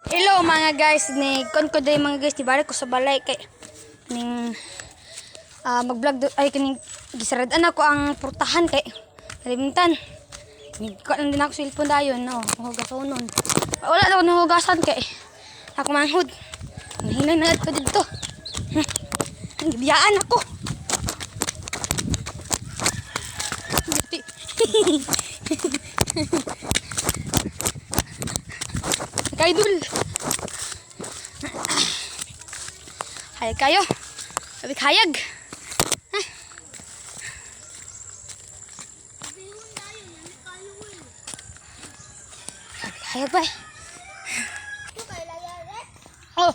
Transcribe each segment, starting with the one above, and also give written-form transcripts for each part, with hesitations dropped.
Hello mga guys, ni kon ko day mga guys, balik ko sa balay kay ning mag-vlog ay kining gisaradan ako ang purtahan kay kalimutan. Nigko lang din ako cellphone dayon, no. Hugas ko nun. Wala daw nahugasan kay ako manghud. Hinay na ko dito. Biyaan ako. Kaidul. Hayag kayo. Sabi hayag. Hayag ba? Oh.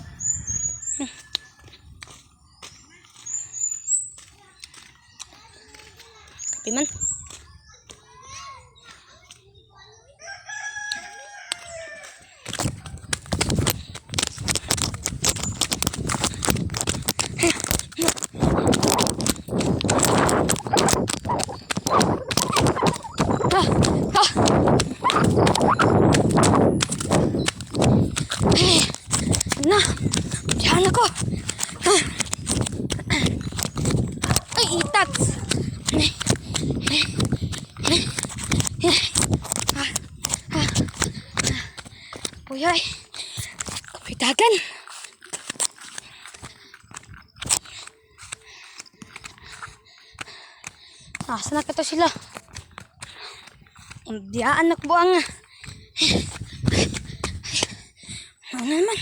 Kapi man. Na, diyan ako. Ay, itat. Uyay, kapitagan. Saan na kito sila? Diyan na buang. Ano naman?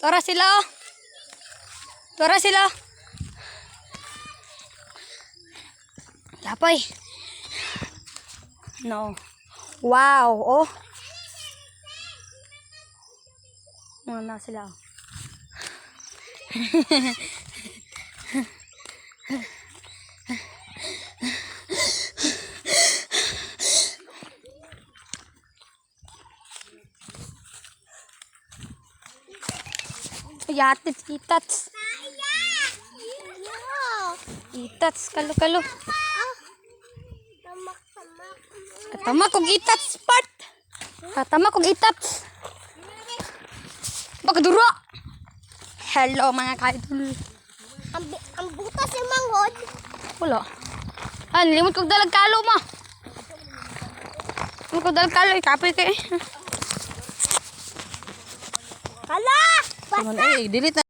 Tora sila. Tora sila. Lapay. No. Wow, oh. Mana sila. Yatit, itats. Itats, kalo-kalo. Katama kong itats, part. Katama kong itats. Bakadura. Hello, mga kaidol. Ang butas yung manghod. Wala. Limot kong dalag kalo mo. Limot kong dalag kalo, ikapoy kayo. Kala! Delete